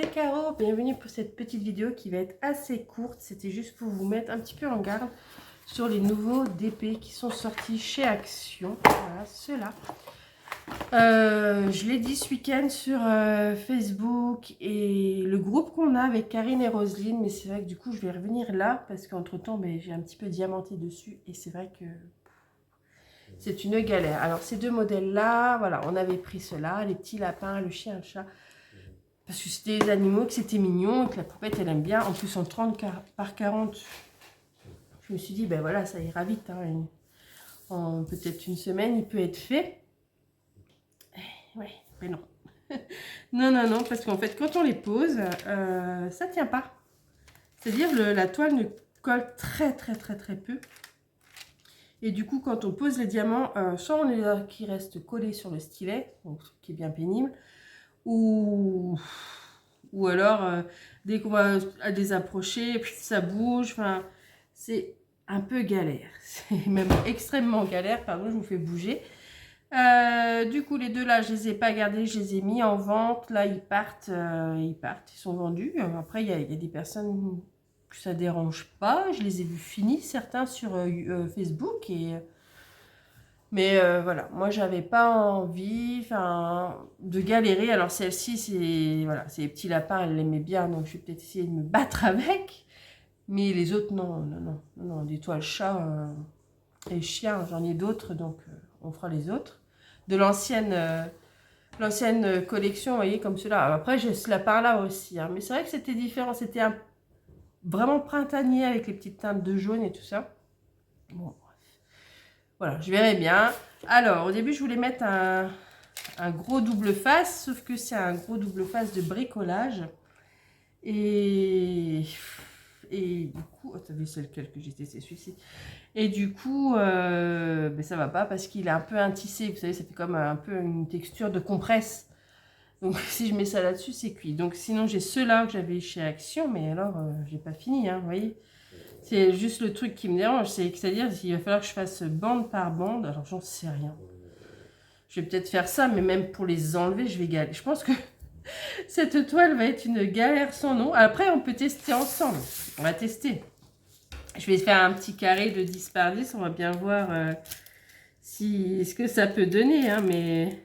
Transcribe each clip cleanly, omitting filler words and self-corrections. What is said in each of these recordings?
c'est Caro, bienvenue pour cette petite vidéo qui va être assez courte. C'était juste pour vous mettre un petit peu en garde sur les nouveaux DP qui sont sortis chez Action. Voilà, ceux-là. Je l'ai dit ce week-end sur Facebook et le groupe qu'on a avec Karine et Roselyne, mais c'est vrai que du coup je vais revenir là parce qu'entre temps j'ai un petit peu diamanté dessus et c'est vrai que c'est une galère. Alors ces deux modèles-là, voilà, on avait pris ceux-là, les petits lapins, le chien, le chat. Parce que c'était des animaux, que c'était mignon, et que la poupette elle aime bien. En plus en 30 par 40, je me suis dit, ben voilà, ça ira vite. Hein, en peut-être une semaine, il peut être fait. Ouais, mais non. Non, non, non, parce qu'en fait, quand on les pose, ça tient pas. C'est-à-dire la toile ne colle très peu. Et du coup, quand on pose les diamants, soit on les a qui restent collés sur le stylet, donc, ce qui est bien pénible, ou alors dès qu'on va les approcher, ça bouge, enfin c'est un peu galère, c'est même extrêmement galère, pardon, je vous fais bouger. Du coup les deux là je les ai pas gardés, je les ai mis en vente, là ils partent, ils sont vendus. Après il y a des personnes que ça dérange pas, je les ai vus finis certains sur Facebook et voilà, moi j'avais pas envie de galérer. Alors celle-ci, c'est voilà, c'est les petits lapins, elle l'aimait bien, donc je vais peut-être essayer de me battre avec. Mais les autres, non, non, non, non, des toiles chats et chiens, j'en ai d'autres, donc on fera les autres. De l'ancienne collection, vous voyez, comme cela. Après, j'ai ce lapin-là aussi, hein, mais c'est vrai que c'était différent, c'était vraiment printanier avec les petites teintes de jaune et tout ça. Bon, voilà, je verrai bien. Alors, au début, je voulais mettre un gros double face, sauf que c'est un gros double face de bricolage. Et du coup, oh, t'avais c'est lequel que j'ai testé, celui-ci. Et du coup, ça va pas parce qu'il est un peu intissé. Vous savez, ça fait comme un peu une texture de compresse. Donc, si je mets ça là-dessus, c'est cuit. Donc, sinon, j'ai ceux-là que j'avais chez Action, mais alors, j'ai pas fini, hein, vous voyez. C'est juste le truc qui me dérange, c'est-à-dire qu'il va falloir que je fasse bande par bande. Alors, j'en sais rien. Je vais peut-être faire ça, mais même pour les enlever, je vais galérer. Je pense que cette toile va être une galère sans nom. Après, on peut tester ensemble. On va tester. Je vais faire un petit carré de 10 par 10. On va bien voir ce que ça peut donner. Hein, mais...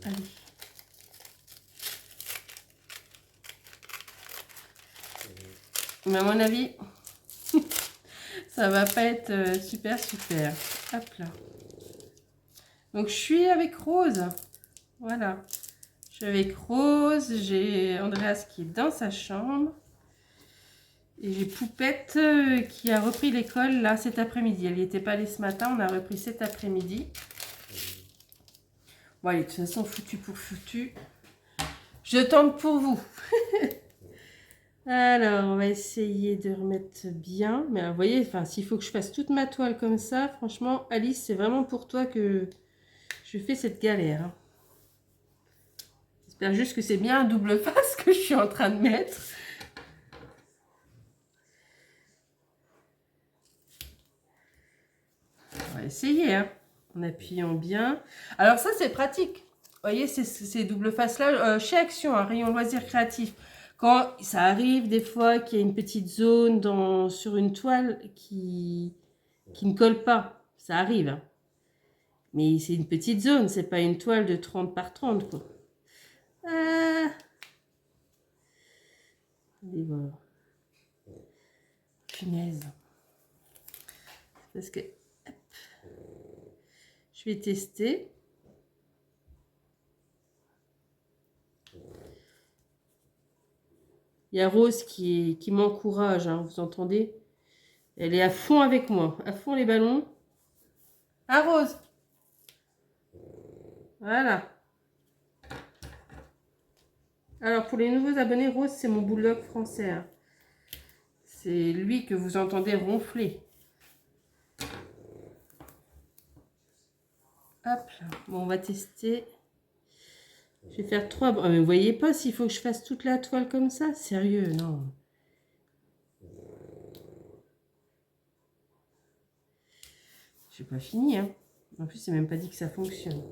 Allez. Mais à mon avis, ça va pas être super. Hop là. Donc, je suis avec Rose. Voilà. Je suis avec Rose. J'ai Andreas qui est dans sa chambre. Et j'ai Poupette qui a repris l'école là cet après-midi. Elle n'y était pas allée ce matin, on a repris cet après-midi. Bon allez, de toute façon, foutu pour foutu. Je tente pour vous. Alors, on va essayer de remettre bien. Mais vous voyez, s'il faut que je fasse toute ma toile comme ça, franchement, Alice, c'est vraiment pour toi que je fais cette galère. Hein. J'espère juste que c'est bien un double face que je suis en train de mettre. On va essayer, hein, en appuyant bien. Alors ça, c'est pratique. Vous voyez, ces double faces-là, chez Action, un rayon loisirs créatifs. Quand ça arrive des fois qu'il y a une petite zone sur une toile qui ne colle pas, ça arrive. Hein. Mais c'est une petite zone, c'est pas une toile de 30 par 30, quoi. Ah. Allez voir. Punaise. Parce que... Hop. Je vais tester. Il y a Rose qui m'encourage, hein, vous entendez? Elle est à fond avec moi, à fond les ballons. Ah, Rose! Voilà. Alors, pour les nouveaux abonnés, Rose, c'est mon bulldog français. Hein. C'est lui que vous entendez ronfler. Hop là. Bon, on va tester. Je vais faire 3... Ah, mais vous voyez pas s'il faut que je fasse toute la toile comme ça? Sérieux, non. J'ai pas fini, hein. En plus, c'est même pas dit que ça fonctionne.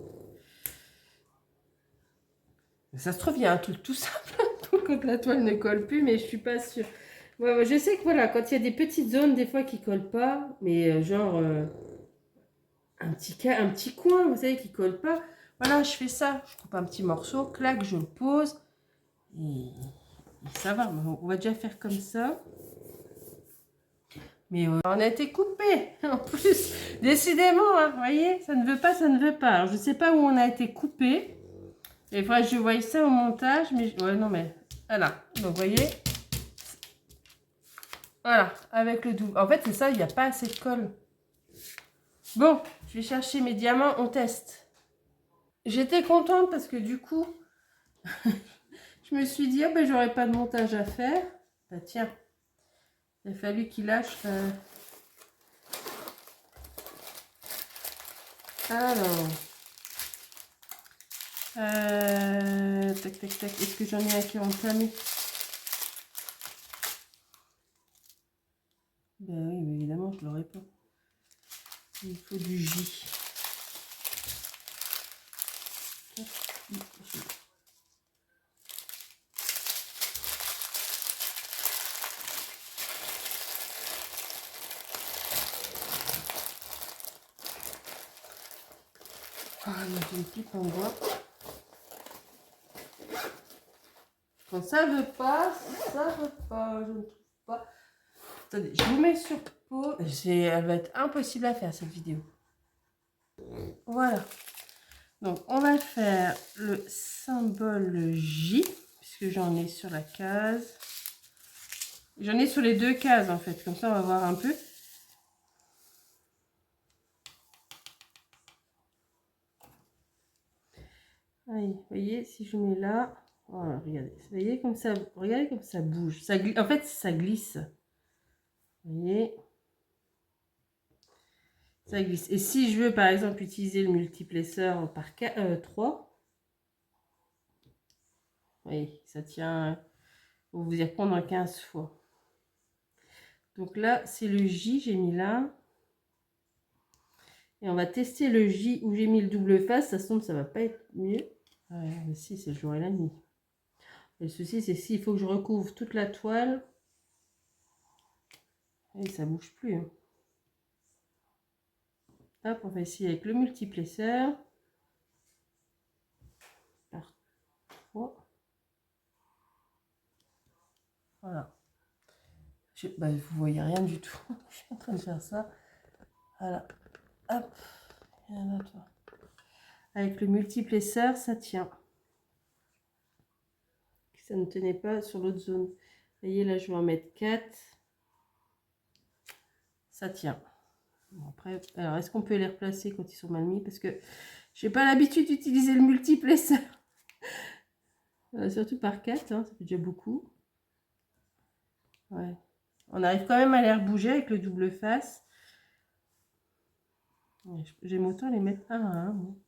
Ça se trouve, il y a un truc tout simple quand la toile ne colle plus, mais je suis pas sûre. Ouais, je sais que voilà, quand il y a des petites zones, des fois qui collent pas, mais genre un petit coin, vous savez, qui colle pas. Voilà, je fais ça. Je coupe un petit morceau, clac, je le pose. Et ça va, on va déjà faire comme ça. Mais on a été coupé en plus. Décidément, hein, vous voyez, ça ne veut pas, ça ne veut pas. Alors, je ne sais pas où on a été coupé. Il faudrait que je voie ça au montage. Mais ouais, non, mais voilà. Donc, vous voyez. Voilà, avec le double. En fait, c'est ça, il n'y a pas assez de colle. Bon, je vais chercher mes diamants, on teste. J'étais contente parce que du coup, je me suis dit, ah ben, j'aurais pas de montage à faire. Bah tiens, il a fallu qu'il lâche. Alors, tac, tac, tac. Est-ce que j'en ai un qui est entamé? Ben oui, mais évidemment, je l'aurais pas. Il faut du J. Ah, j'ai une petite en bois. Quand ça veut pas, je ne trouve pas. Attendez, je vous mets sur pause. Elle va être impossible à faire cette vidéo. Voilà. Donc, on va faire le symbole J, puisque j'en ai sur la case. J'en ai sur les deux cases, en fait. Comme ça, on va voir un peu. Allez, vous voyez, si je mets là, voilà, regardez. Vous voyez comme ça, regardez comme ça bouge. Ça glisse, en fait, ça glisse. Vous voyez? Ça glisse. Et si je veux, par exemple, utiliser le multiplesseur par 3, vous voyez, ça tient, vous vous y reprendre 15 fois. Donc là, c'est le J, j'ai mis là. Et on va tester le J où j'ai mis le double face. Ça se tombe, ça va pas être mieux. Ouais, mais si, c'est le jour et la nuit. Et le souci, c'est s'il faut que je recouvre toute la toile. Et ça bouge plus. Hein. Hop, on va essayer avec le multiplesseur. Par 3. Voilà. Bah, vous voyez rien du tout. Je suis en train de faire ça. Voilà. Hop. Et là, toi. Avec le multiplesseur, ça tient. Ça ne tenait pas sur l'autre zone. Vous voyez, là, je vais en mettre 4. Ça tient. Bon, après, alors, est-ce qu'on peut les replacer quand ils sont mal mis? Parce que j'ai pas l'habitude d'utiliser le multiplesseur. Surtout par 4, hein, ça fait déjà beaucoup. Ouais. On arrive quand même à les rebouger avec le double face. Ouais, j'aime autant les mettre un à un. Bon.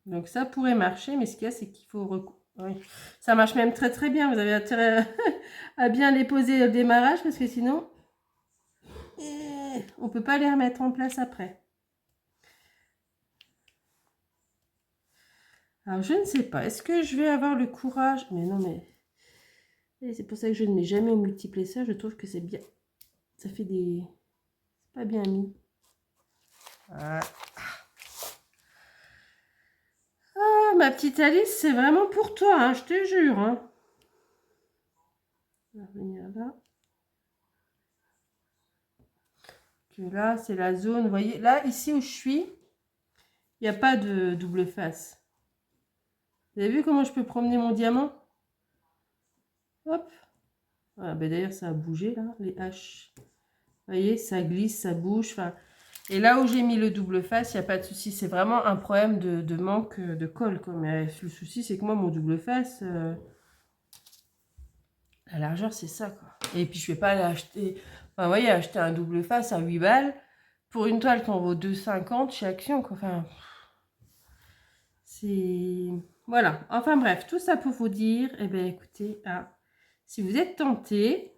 Donc ça pourrait marcher, mais ce qu'il y a, c'est qu'il faut... Oui. Ça marche même très très bien. Vous avez intérêt à bien les poser au démarrage, parce que sinon, on ne peut pas les remettre en place après. Alors, je ne sais pas. Est-ce que je vais avoir le courage? Mais non, mais... C'est pour ça que je ne mets jamais au multiplesseur. Je trouve que c'est bien. Ça fait des... C'est pas bien mis. Voilà. Ah, ma petite Alice, c'est vraiment pour toi, hein, je te jure. Hein. On va venir là. Que là, c'est la zone. Vous voyez, là, ici où je suis, il n'y a pas de double face. Vous avez vu comment je peux promener mon diamant? Hop. Voilà, ben d'ailleurs, ça a bougé, là, les haches. Vous voyez, ça glisse, ça bouge. Enfin, et là où j'ai mis le double face, il n'y a pas de souci. C'est vraiment un problème de manque de colle. Quoi. Mais le souci, c'est que moi, mon double face, la largeur, c'est ça. Quoi. Et puis, je ne vais pas aller acheter... Enfin, vous voyez, acheter un double face à 8 balles pour une toile qui en vaut 2,50 chez Action. Quoi. Enfin, c'est... Voilà. Enfin, bref, tout ça pour vous dire, eh bien, écoutez, si vous êtes tenté,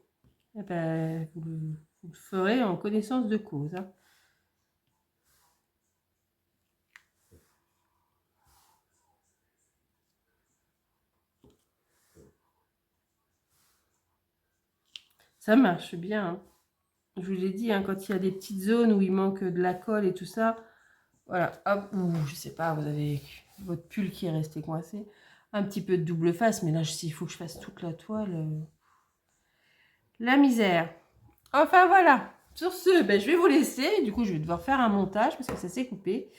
eh ben, vous Vous le ferez en connaissance de cause. Hein. Ça marche bien. Hein. Je vous l'ai dit, hein, quand il y a des petites zones où il manque de la colle et tout ça, voilà, hop, ou je sais pas, vous avez votre pull qui est resté coincé. Un petit peu de double face, mais là, il faut que je fasse toute la toile. La misère. Enfin, voilà. Sur ce, ben, je vais vous laisser. Du coup, je vais devoir faire un montage parce que ça s'est coupé.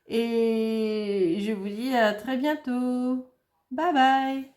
Et je vous dis à très bientôt. Bye bye.